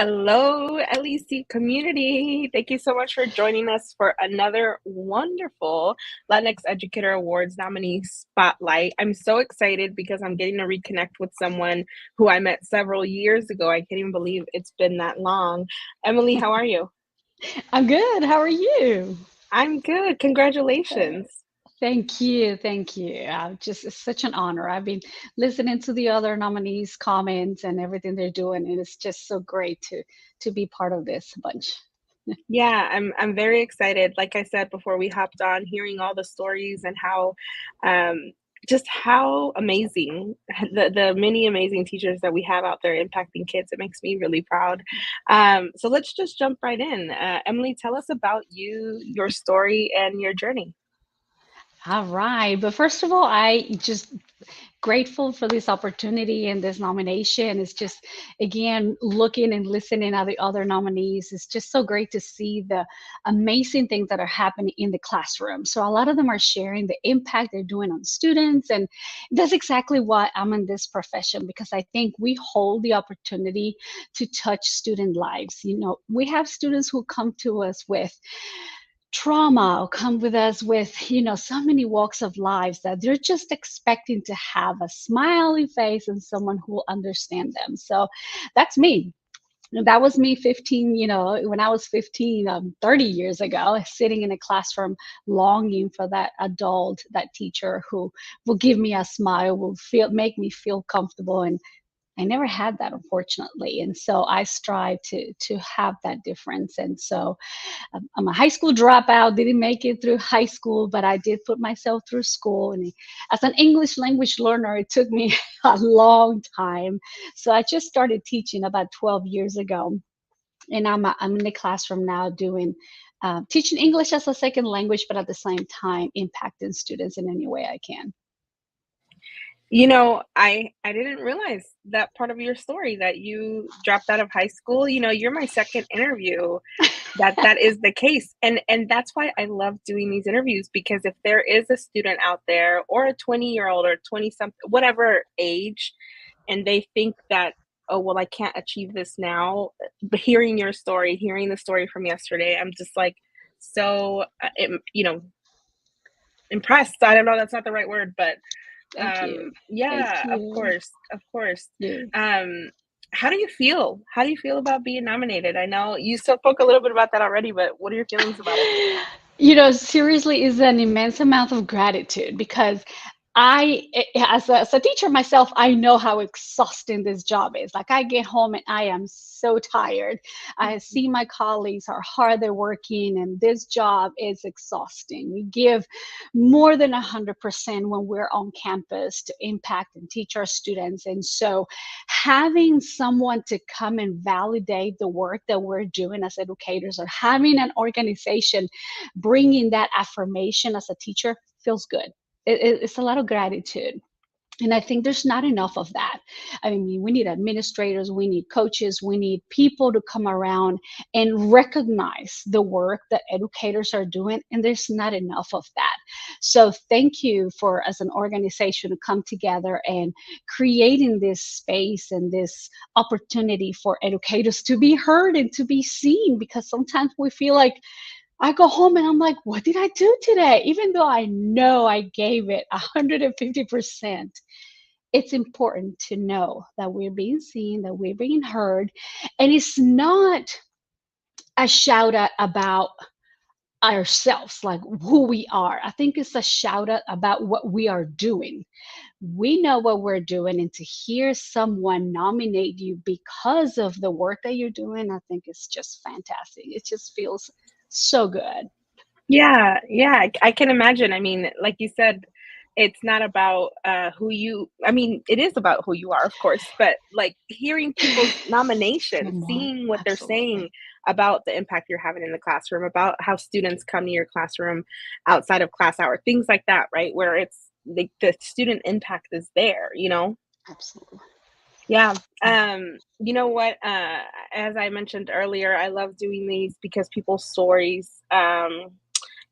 Hello, LEC community. Thank you so much for joining us for another wonderful Latinx Educator Awards nominee spotlight. I'm so excited because I'm getting to reconnect with someone who I met several years ago. I can't even believe it's been that long. Emily, how are you? I'm good. How are you? I'm good. Uh, Congratulations. Thank you. Thank you. It's such an honor. I've been listening to the other nominees' comments and everything they're doing, and it's just so great to be part of this bunch. Yeah, I'm very excited. Like I said before we hopped on, hearing all the stories and how just how amazing the many amazing teachers that we have out there impacting kids. It makes me really proud. So let's just jump right in. Emily, tell us about you, your story, and your journey. All right. But first of all, I just grateful for this opportunity and this nomination. It's just, again, looking and listening at the other nominees. It's just so great to see the amazing things that are happening in the classroom. So, a lot of them are sharing the impact they're doing on students. And that's exactly why I'm in this profession, because I think we hold the opportunity to touch student lives. We have students who come to us with trauma or come with us with so many walks of lives that they're just expecting to have a smiley face and someone who will understand them. So that's me. That was me 15, when I was 15, 30 years ago, sitting in a classroom longing for that adult, that teacher who will give me a smile, make me feel comfortable. And I never had that, unfortunately. And so I strive to have that difference. And so I'm a high school dropout, didn't make it through high school, but I did put myself through school. And as an English language learner, it took me a long time. So I just started teaching about 12 years ago. And I'm in the classroom now doing teaching English as a second language, but at the same time, impacting students in any way I can. I didn't realize that part of your story that you dropped out of high school. You're my second interview that is the case. And that's why I love doing these interviews, because if there is a student out there, or a 20-year-old or 20 something, whatever age, and they think that, oh, well, I can't achieve this now, but hearing your story, hearing the story from yesterday, I'm just like so impressed. I don't know, that's not the right word, but Thank you. Thank yeah, of you. course, of course. Yeah. How do you feel? How do you feel about being nominated? I know you spoke a little bit about that already, but what are your feelings about it? Seriously, is an immense amount of gratitude because as a teacher myself, I know how exhausting this job is. Like, I get home and I am so tired. I see my colleagues are hard they're working, and this job is exhausting. We give more than 100% when we're on campus to impact and teach our students. And so, having someone to come and validate the work that we're doing as educators, or having an organization bringing that affirmation as a teacher, feels good. It's a lot of gratitude. And I think there's not enough of that. I mean, we need administrators, we need coaches, we need people to come around and recognize the work that educators are doing. And there's not enough of that. So thank you for, as an organization, to come together and creating this space and this opportunity for educators to be heard and to be seen, because sometimes we feel like, I go home and I'm like, what did I do today? Even though I know I gave it 150%, it's important to know that we're being seen, that we're being heard. And it's not a shout out about ourselves, like who we are. I think it's a shout out about what we are doing. We know what we're doing, and to hear someone nominate you because of the work that you're doing, I think it's just fantastic. It just feels so good. Yeah, yeah, I can imagine. I mean, like you said, it's not about I mean, it is about who you are, of course, but like hearing people's No nominations, more. seeing what they're saying Absolutely. about the impact you're having in the classroom, about how students come to your classroom outside of class hour, things like that, right? Where it's the student impact is there. Absolutely. Yeah. You know what? As I mentioned earlier, I love doing these because people's stories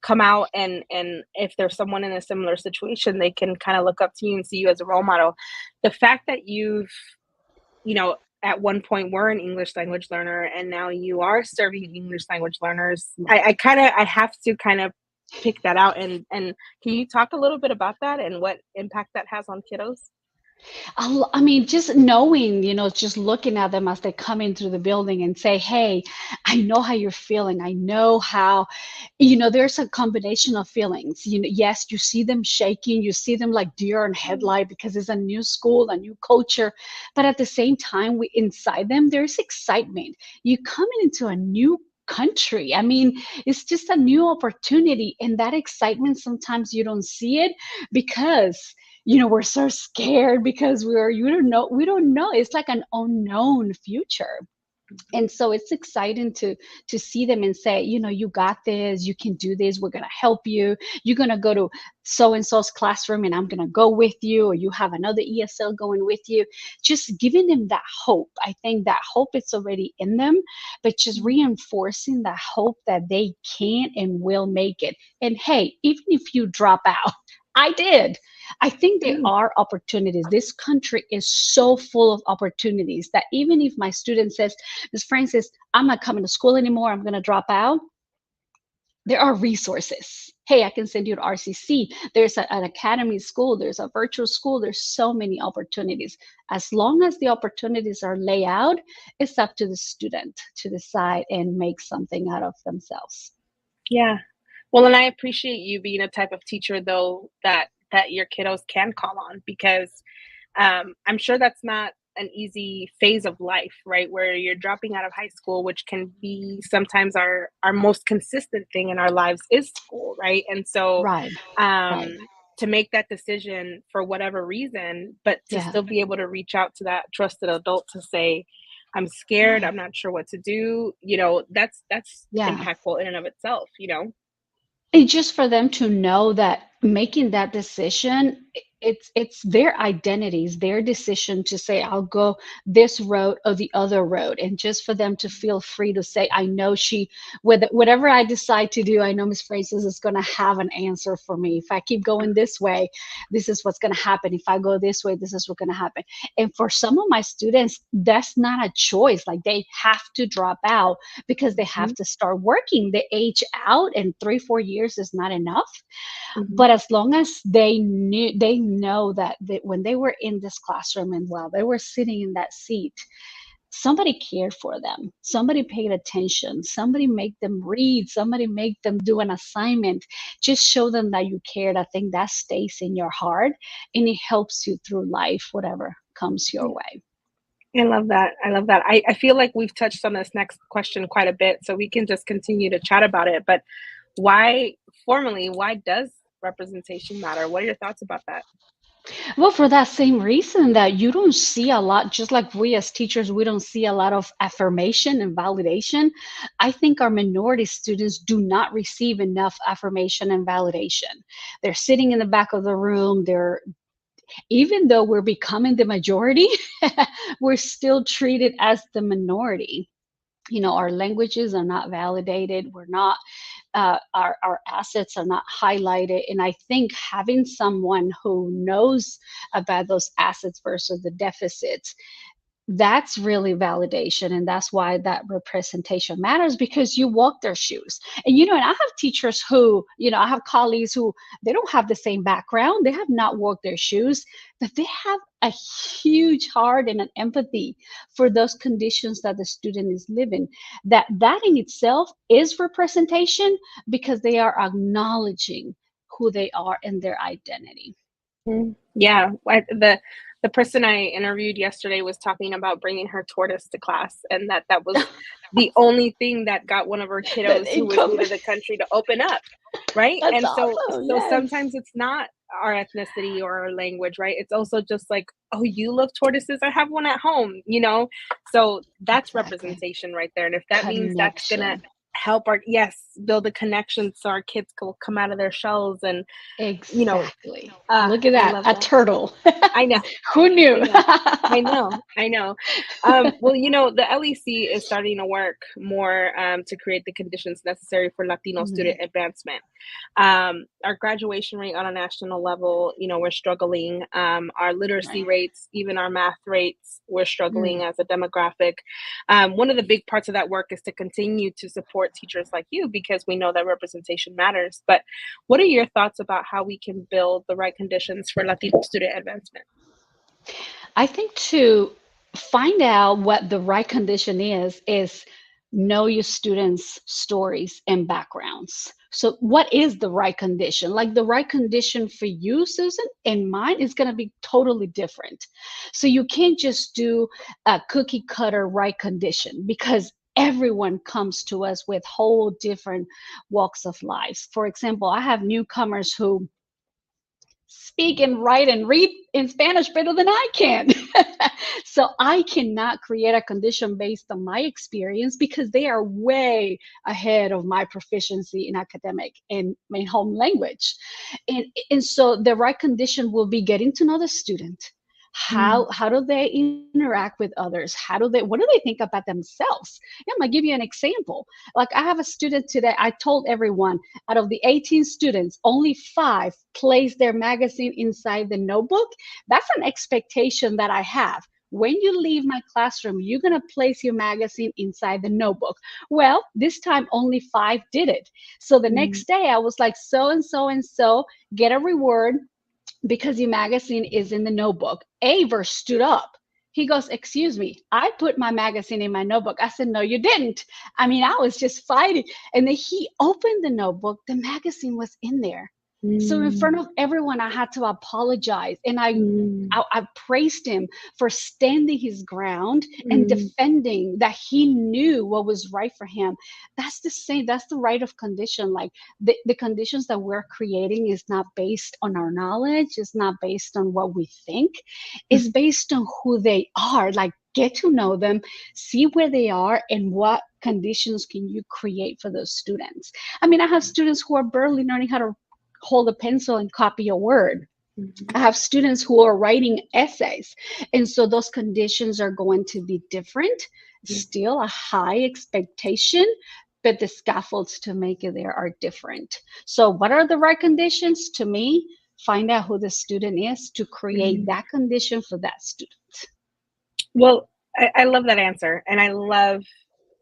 come out, and if there's someone in a similar situation, they can kind of look up to you and see you as a role model. The fact that you've, you know, at one point were an English language learner and now you are serving English language learners. I have to kind of pick that out, and can you talk a little bit about that and what impact that has on kiddos? I mean, just knowing, just looking at them as they come in through the building and say, "Hey, I know how you're feeling. I know how," there's a combination of feelings. Yes, you see them shaking, you see them like deer in headlight because it's a new school, a new culture, but at the same time, we inside them there's excitement. You coming into a new country. I mean, it's just a new opportunity, and that excitement sometimes you don't see it because we're so scared because we don't know, it's like an unknown future. And so it's exciting to see them and say, you got this, you can do this, we're going to help you, you're going to go to so and so's classroom and I'm going to go with you, or you have another ESL going with you. Just giving them that hope. I think that hope is already in them, but just reinforcing that hope that they can and will make it. And hey, even if you drop out, I did. I think there Mm. are opportunities. This country is so full of opportunities that even if my student says, Ms. Francis, I'm not coming to school anymore, I'm going to drop out, there are resources. Hey, I can send you to RCC. There's an academy school, there's a virtual school, there's so many opportunities. As long as the opportunities are laid out, it's up to the student to decide and make something out of themselves. Yeah. Well, and I appreciate you being a type of teacher though that your kiddos can call on, because I'm sure that's not an easy phase of life, right? Where you're dropping out of high school, which can be sometimes our most consistent thing in our lives is school, right? And so Right, right. to make that decision for whatever reason, but to Yeah, still be able to reach out to that trusted adult to say, I'm scared, yeah, I'm not sure what to do, that's yeah. impactful in and of itself. And just for them to know that making that decision, it's their identities, their decision to say, I'll go this road or the other road. And just for them to feel free to say, I know whatever I decide to do, I know Miss Francis is going to have an answer for me. If I keep going this way, this is what's going to happen. If I go this way, this is what's going to happen. And for some of my students, that's not a choice. Like they have to drop out because they have Mhm, to start working. The age out and 3-4 years is not enough. mhm. But as long as they know that when they were in this classroom and while they were sitting in that seat, somebody cared for them, somebody paid attention, somebody made them read, somebody made them do an assignment, just show them that you cared. I think that stays in your heart and it helps you through life, whatever comes your way. I love that. I love that. I feel like we've touched on this next question quite a bit, so we can just continue to chat about it. But why does representation matter? What are your thoughts about that? Well, for that same reason that you don't see a lot, just like we as teachers, we don't see a lot of affirmation and validation. I think our minority students do not receive enough affirmation and validation. They're sitting in the back of the room. Even though we're becoming the majority, we're still treated as the minority. Our languages are not validated. We're not our assets are not highlighted. And I think having someone who knows about those assets versus the deficits, that's really validation. And that's why that representation matters, because you walk their shoes. And I have teachers who, I have colleagues who they don't have the same background, they have not walked their shoes, but they have a huge heart and an empathy for those conditions that the student is living. That in itself is representation, because they are acknowledging who they are and their identity. Yeah, the person I interviewed yesterday was talking about bringing her tortoise to class, and that was the only thing that got one of her That kiddos who was new income. to the country to open up, right? That's And so awesome. so Yes. sometimes it's not our ethnicity or our language, right? It's also just like, oh, you love tortoises? I have one at home. So that's Exactly. representation right there. And if that means that's gonna Connection. help our build a connection so our kids will come out of their shells and, you know, Exactly. Look at I that, love a that. turtle. I know. Who I knew? know. I know. I know. Well, the LEC is starting to work more to create the conditions necessary for Latino student Mhm. advancement. Our graduation rate on a national level, we're struggling. Our literacy Right. rates, even our math rates, we're struggling Mm. as a demographic. One of the big parts of that work is to continue to support teachers like you because we know that representation matters. But what are your thoughts about how we can build the right conditions for Latino student advancement? I think to find out what the right condition is know your students' stories and backgrounds. So, what is the right condition? Like the right condition for you, Susan, and mine is going to be totally different. So, you can't just do a cookie cutter right condition because everyone comes to us with whole different walks of life. For example, I have newcomers who speak and write and read in Spanish better than I can. So I cannot create a condition based on my experience because they are way ahead of my proficiency in academic and my home language. And so the right condition will be getting to know the student. Mm, How do they interact with others? What do they think about themselves? Yeah, I'm gonna give you an example. Like I have a student today, I told everyone out of the 18 students, only 5 place their magazine inside the notebook. That's an expectation that I have. When you leave my classroom, you're going to place your magazine inside the notebook. Well, this time only 5 did it. So the mm, next day I was like, so and so and so, get a reward because your magazine is in the notebook. Aver stood up. He goes, excuse me, I put my magazine in my notebook. I said, no, you didn't. I mean, I was just fighting. And then he opened the notebook. The magazine was in there. So in front mm, of everyone, I had to apologize. And I, mm, I, I praised him for standing his ground and mm, defending that he knew what was right for him. That's the same. That's the right of condition. Like the conditions that we're creating is not based on our knowledge. It's not based on what we think. mm. It's based on who they are. Like get to know them, see where they are, and what conditions can you create for those students. I mean, I have students who are barely learning how to hold a pencil and copy a word. I Mhm, have students who are writing essays. And so those conditions are going to be different, mm, still a high expectation, but the scaffolds to make it there are different. So, what are the right conditions? To me, find out who the student is to create mm. that condition for that student. Well, I love that answer, and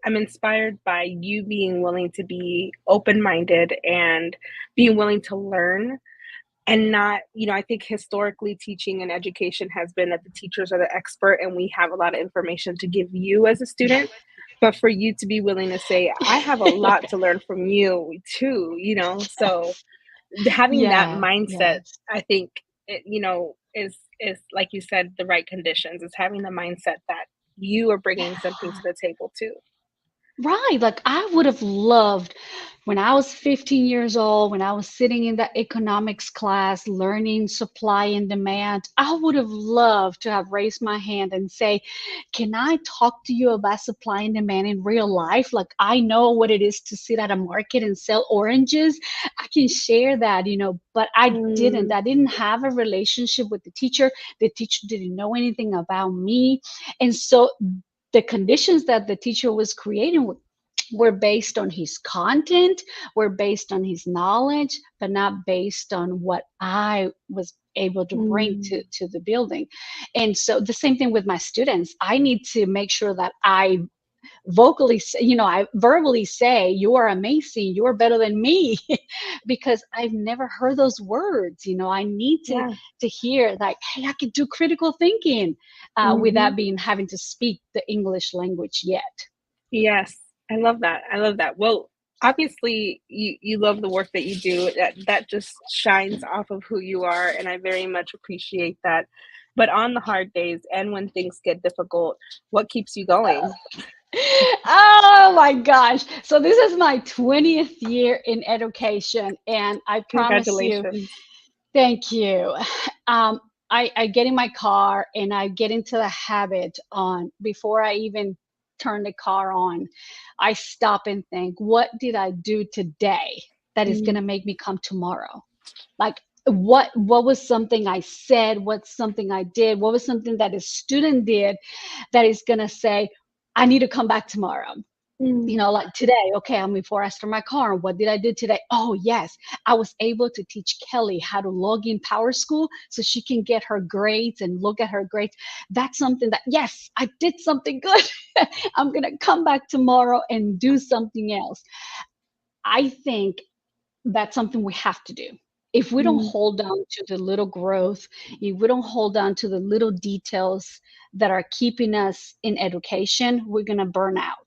I'm inspired by you being willing to be open-minded and being willing to learn and not, I think historically teaching and education has been that the teachers are the expert and we have a lot of information to give you as a student. But for you to be willing to say, I have a lot to learn from you too, so having that Yeah, mindset, yes. I think, is like you said, the right conditions. Is having the mindset that you are bringing something to Yeah. the table too. Right. Like I would have loved when I was 15 years old, when I was sitting in the economics class learning supply and demand, I would have loved to have raised my hand and say, can I talk to you about supply and demand in real life? Like I know what it is to sit at a market and sell oranges. I can share that, but I didn't. Mm, I didn't have a relationship with the teacher. The teacher didn't know anything about me. And so the conditions that the teacher was creating were based on his content, were based on his knowledge, but not based on what I was able to bring mm, to the building. And so the same thing with my students. I need to make sure that I I verbally say, you are amazing, you are better than me, because I've never heard those words. I need yeah. to hear like, hey, I can do critical thinking Hmm. without being having to speak the English language yet. Yes, I love that. I love that. Well, obviously, you love the work that you do. That just shines off of who you are, and I very much appreciate that. But on the hard days and when things get difficult, what keeps you going? Oh my gosh. So this is my 20th year in education, and I promise you, Congratulations. thank you. Um, I get in my car and I get into the habit on before I even turn the car on, I stop and think, what did I do today that is going Mm, to make me come tomorrow? Like, what was something I said, what's something I did, what was something that a student did that is going to say, I need to come back tomorrow. mm, Like today, okay, I'm before I start my car. What did I do today? Oh, yes, I was able to teach Kelly how to log in Power School so she can get her grades and look at her grades. That's something that, yes, I did something good. I'm going to come back tomorrow and do something else. I think that's something we have to do. If we don't mm, hold on to the little growth, if we don't hold on to the little details that are keeping us in education, we're going to burn out.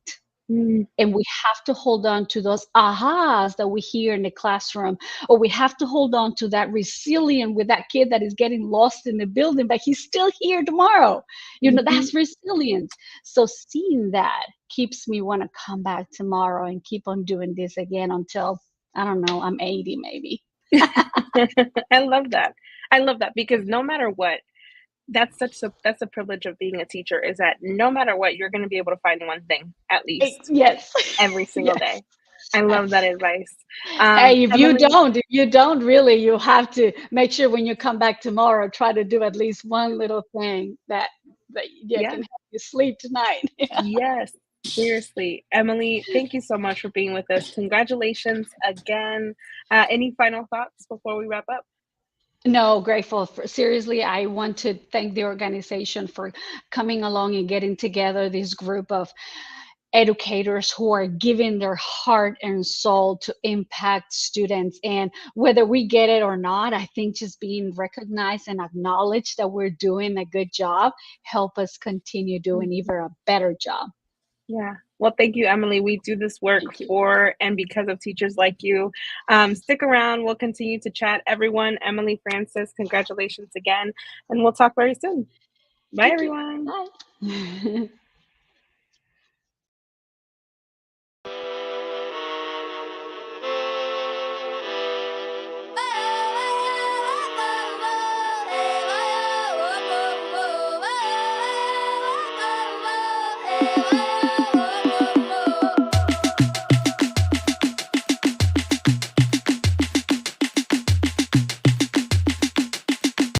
mm. And we have to hold on to those ahas that we hear in the classroom, or we have to hold on to that resilience with that kid that is getting lost in the building, but he's still here tomorrow. Mhm. That's resilience. So seeing that keeps me want to come back tomorrow and keep on doing this again until, I don't know, I'm 80 maybe. I love that. I love that because no matter what, that's a privilege of being a teacher is that no matter what, you're gonna be able to find one thing at least Yes. every single Yes. day. I love that advice. Hey, Emily, if you don't really, you have to make sure when you come back tomorrow, try to do at least one little thing that yeah, yeah, can help you sleep tonight. yes, seriously. Emily, thank you so much for being with us. Congratulations again. Any final thoughts before we wrap up? No, grateful for, seriously, I want to thank the organization for coming along and getting together this group of educators who are giving their heart and soul to impact students. And whether we get it or not, I think just being recognized and acknowledged that we're doing a good job help us continue doing even a better job. Yeah. Well, thank you, Emily. We do this work Thank you. for and because of teachers like you. Stick around. We'll continue to chat. Everyone, Emily Francis, congratulations again. And we'll talk very soon. Bye, Thank you. everyone. Bye.